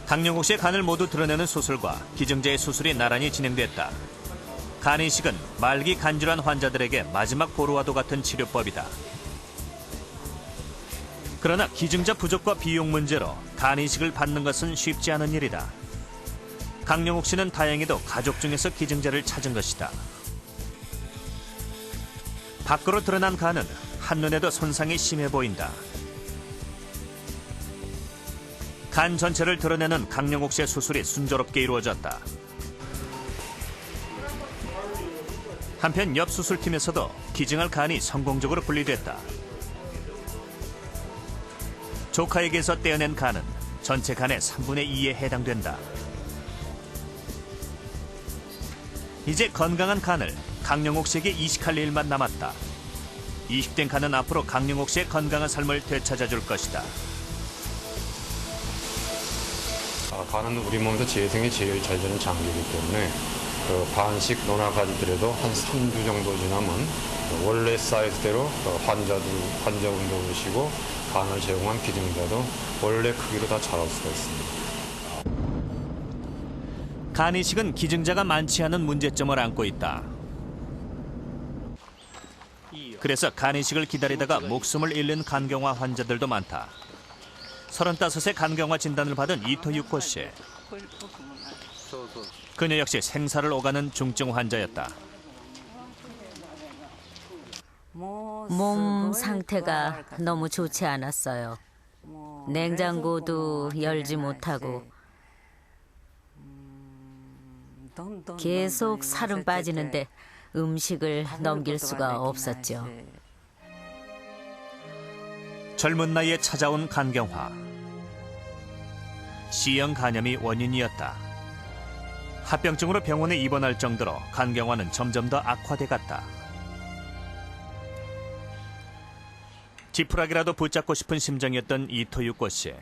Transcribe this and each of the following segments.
강영욱 씨의 간을 모두 드러내는 수술과 기증자의 수술이 나란히 진행됐다. 간 이식은 말기 간질환 환자들에게 마지막 보루와도 같은 치료법이다. 그러나 기증자 부족과 비용 문제로 간 이식을 받는 것은 쉽지 않은 일이다. 강영욱 씨는 다행히도 가족 중에서 기증자를 찾은 것이다. 밖으로 드러난 간은 한눈에도 손상이 심해 보인다. 간 전체를 드러내는 강영욱 씨의 수술이 순조롭게 이루어졌다. 한편 옆 수술팀에서도 기증할 간이 성공적으로 분리됐다. 조카에게서 떼어낸 간은 전체 간의 3분의 2에 해당된다. 이제 건강한 간을 강영욱 씨에게 이식할 일만 남았다. 이식된 간은 앞으로 강영욱 씨의 건강한 삶을 되찾아줄 것이다. 간은 우리 몸에서 재생이 제일 잘 되는 장기이기 때문에 간식 논하가지더라도 한 3주 정도 지나면 원래 사이즈대로 환자분도 오시고 간을 제공한 기증자도 원래 크기로 다 자랄 수가 있습니다. 간 이식은 기증자가 많지 않은 문제점을 안고 있다. 그래서 간 이식을 기다리다가 목숨을 잃는 간경화 환자들도 많다. 35세 간경화 진단을 받은 이토유코 씨. 그녀 역시 생사를 오가는 중증 환자였다. 몸 상태가 너무 좋지 않았어요. 냉장고도 열지 못하고 계속 살은 빠지는데 음식을 넘길 수가 없었죠. 젊은 나이에 찾아온 간경화. C형 간염이 원인이었다. 합병증으로 병원에 입원할 정도로 간경화는 점점 더 악화돼 갔다. 지푸라기라도 붙잡고 싶은 심정이었던 이토유코 씨.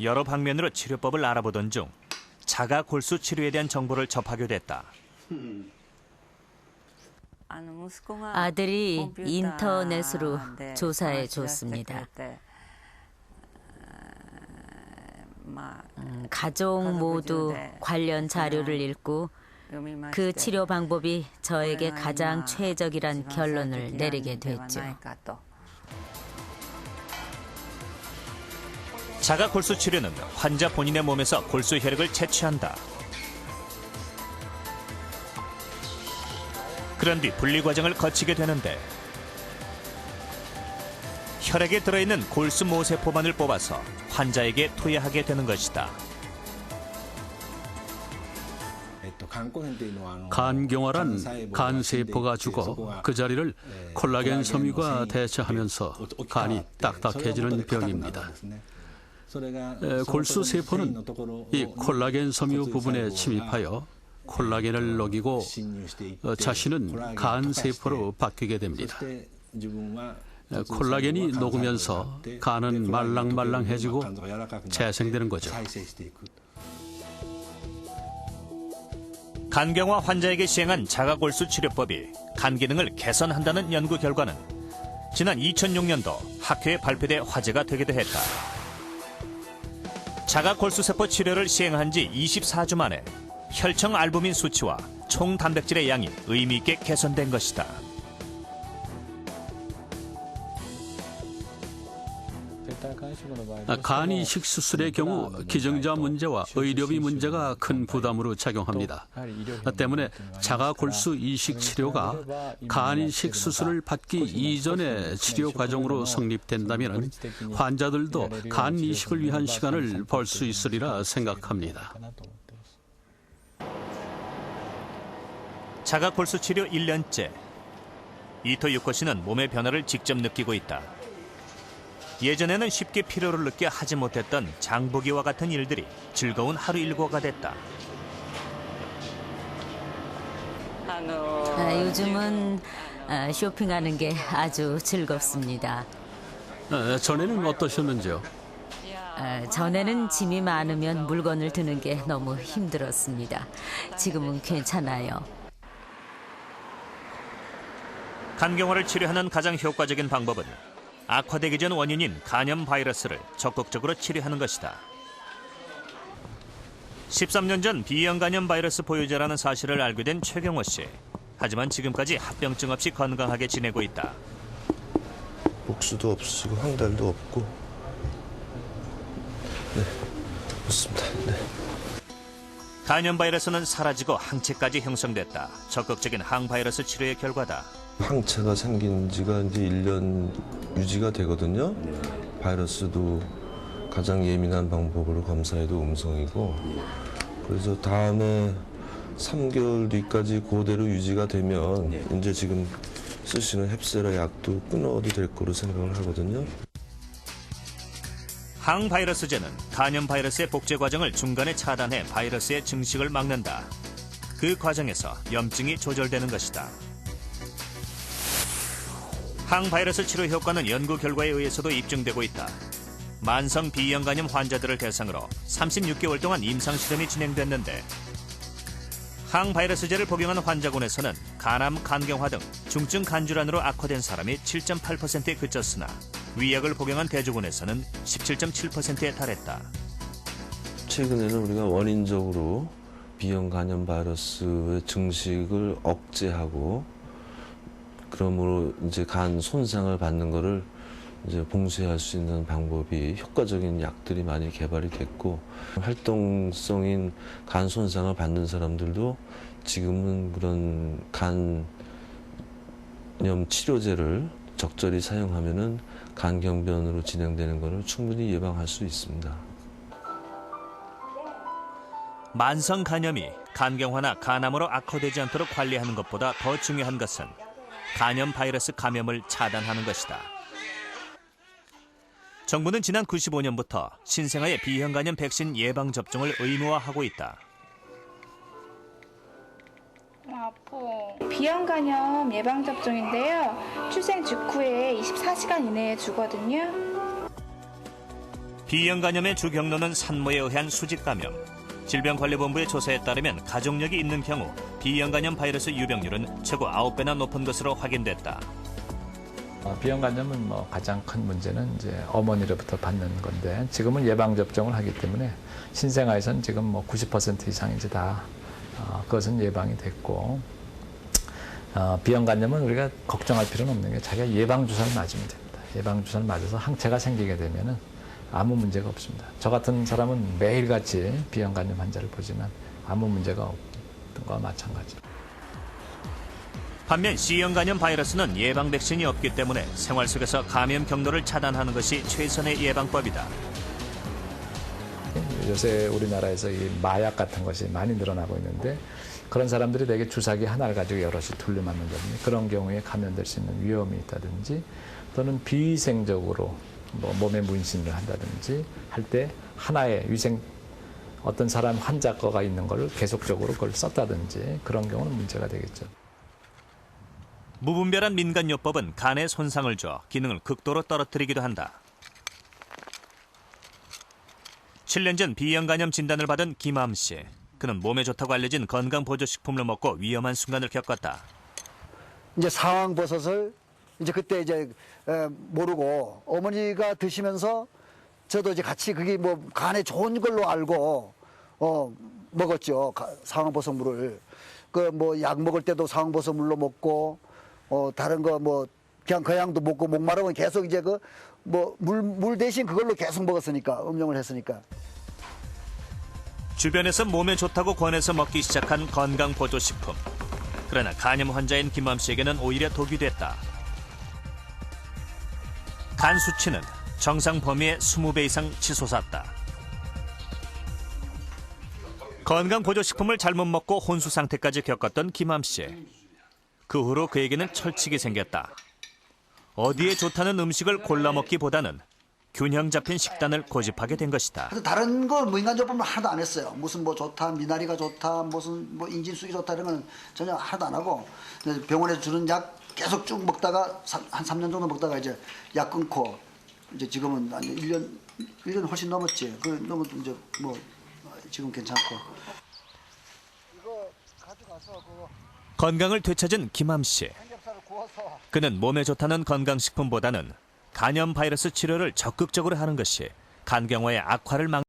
여러 방면으로 치료법을 알아보던 중 자가 골수 치료에 대한 정보를 접하게 됐다. 아들이 인터넷으로 조사해 줬습니다. 가족 모두 관련 자료를 읽고 그 치료 방법이 저에게 가장 최적이란 결론을 내리게 됐죠. 자가 골수 치료는 환자 본인의 몸에서 골수 혈액을 채취한다. 그런 뒤 분리 과정을 거치게 되는데 혈액에 들어있는 골수 모세포만을 뽑아서 환자에게 투여하게 되는 것이다. 간경화란 간세포가 죽어 그 자리를 콜라겐 섬유가 대체하면서 간이 딱딱해지는 병입니다. 골수 세포는 이 콜라겐 섬유 부분에 침입하여 콜라겐을 녹이고 자신은 간 세포로 바뀌게 됩니다. 콜라겐이 녹으면서 간은 말랑말랑해지고 재생되는 거죠. 간경화 환자에게 시행한 자가골수 치료법이 간 기능을 개선한다는 연구 결과는 지난 2006년도 학회에 발표돼 화제가 되기도 했다. 자가골수세포 치료를 시행한 지 24주 만에 혈청 알부민 수치와 총 단백질의 양이 의미 있게 개선된 것이다. 간 이식 수술의 경우 기증자 문제와 의료비 문제가 큰 부담으로 작용합니다. 때문에 자가골수 이식 치료가 간 이식 수술을 받기 이전의 치료 과정으로 성립된다면 환자들도 간 이식을 위한 시간을 벌 수 있으리라 생각합니다. 자가골수 치료 1년째. 이토유코 씨는 몸의 변화를 직접 느끼고 있다. 예전에는 쉽게 피로를 느껴 하지 못했던 장보기와 같은 일들이 즐거운 하루 일과가 됐다. 요즘은 쇼핑하는 게 아주 즐겁습니다. 전에는 어떠셨는지요? 전에는 짐이 많으면 물건을 드는 게 너무 힘들었습니다. 지금은 괜찮아요. 간경화를 치료하는 가장 효과적인 방법은 악화되기 전 원인인 간염 바이러스를 적극적으로 치료하는 것이다. 13년 전 B형 간염 바이러스 보유자라는 사실을 알게 된 최경호 씨. 하지만 지금까지 합병증 없이 건강하게 지내고 있다. 목수도 없으시고 황달도 없고. 네, 좋습니다. 네. 간염 바이러스는 사라지고 항체까지 형성됐다. 적극적인 항바이러스 치료의 결과다. 항체가 생긴 지가 이제 1년 유지가 되거든요. 바이러스도 가장 예민한 방법으로 검사해도 음성이고. 그래서 다음에 3개월 뒤까지 그대로 유지가 되면 이제 지금 쓰시는 햅세라 약도 끊어도 될 거로 생각을 하거든요. 항바이러스제는 간염 바이러스의 복제 과정을 중간에 차단해 바이러스의 증식을 막는다. 그 과정에서 염증이 조절되는 것이다. 항바이러스 치료 효과는 연구 결과에 의해서도 입증되고 있다. 만성 B형 간염 환자들을 대상으로 36개월 동안 임상 실험이 진행됐는데 항바이러스제를 복용한 환자군에서는 간암, 간경화 등 중증 간질환으로 악화된 사람이 7.8%에 그쳤으나 위약을 복용한 대조군에서는 17.7%에 달했다. 최근에는 우리가 원인적으로 B형 간염 바이러스의 증식을 억제하고 그러므로 이제 간 손상을 받는 거를 이제 봉쇄할 수 있는 방법이 효과적인 약들이 많이 개발이 됐고 활동성인 간 손상을 받는 사람들도 지금은 그런 간염 치료제를 적절히 사용하면은 간경변으로 진행되는 것을 충분히 예방할 수 있습니다. 만성 간염이 간경화나 간암으로 악화되지 않도록 관리하는 것보다 더 중요한 것은 간염 바이러스 감염을 차단하는 것이다. 정부는 지난 95년부터 신생아의 B형 간염 백신 예방 접종을 의무화하고 있다. B형 간염 예방 접종인데요. 출생 직후에 24시간 이내에 주거든요. B형 간염의 주 경로는 산모에 의한 수직 감염. 질병관리본부의 조사에 따르면 가족력이 있는 경우 B형 간염 바이러스 유병률은 최고 9배나 높은 것으로 확인됐다. B형 간염은 가장 큰 문제는 이제 어머니로부터 받는 건데 지금은 예방 접종을 하기 때문에 신생아에서는 지금 90% 이상 이제 다 그것은 예방이 됐고 B형 간염은 우리가 걱정할 필요는 없는 게 자기가 예방 주사를 맞으면 됩니다. 예방 주사를 맞아서 항체가 생기게 되면은 아무 문제가 없습니다. 저 같은 사람은 매일같이 B형 간염 환자를 보지만 아무 문제가 없던 거와 마찬가지. 반면 C형 간염 바이러스는 예방 백신이 없기 때문에 생활 속에서 감염 경로를 차단하는 것이 최선의 예방법이다. 요새 우리나라에서 이 마약 같은 것이 많이 늘어나고 있는데 그런 사람들이 대개 주사기 하나를 가지고 여럿이 둘러맞는다든지 그런 경우에 감염될 수 있는 위험이 있다든지 또는 비위생적으로 몸에 문신을 한다든지 할 때 하나의 어떤 사람 환자 거가 있는 걸 계속적으로 그걸 썼다든지 그런 경우는 문제가 되겠죠. 무분별한 민간요법은 간에 손상을 줘 기능을 극도로 떨어뜨리기도 한다. 7년 전 B형 간염 진단을 받은 김암 씨. 그는 몸에 좋다고 알려진 건강보조식품을 먹고 위험한 순간을 겪었다. 이제 상황버섯을 이제 그때 이제 모르고 어머니가 드시면서 저도 이제 같이 그게 간에 좋은 걸로 알고 먹었죠. 상황버섯물을. 약 먹을 때도 상황버섯물로 먹고 다른 거 그냥 그냥도 먹고 목마르면 계속 이제 물 대신 그걸로 계속 먹었으니까 음용을 했으니까. 주변에서 몸에 좋다고 권해서 먹기 시작한 건강보조식품. 그러나 간염 환자인 김암 씨에게는 오히려 독이 됐다. 간 수치는 정상 범위의 20배 이상 치솟았다. 건강보조식품을 잘못 먹고 혼수 상태까지 겪었던 김암 씨. 그 후로 그에게는 철칙이 생겼다. 어디에 좋다는 음식을 골라 먹기보다는 균형 잡힌 식단을 고집하게 된 것이다. 다른 거 인간적으로는 하나도 안 했어요. 무슨 좋다, 미나리가 좋다, 무슨 인진쑥이 좋다 이런 건 전혀 하나도 안 하고 병원에서 주는 약 계속 쭉 먹다가 한 3년 정도 먹다가 이제 약 끊고 이제 지금은 1년 훨씬 넘었지. 너무 이제 지금 괜찮고. 이거 가져가서 건강을 되찾은 김암 씨. 그는 몸에 좋다는 건강식품보다는 간염 바이러스 치료를 적극적으로 하는 것이 간경화의 악화를 막는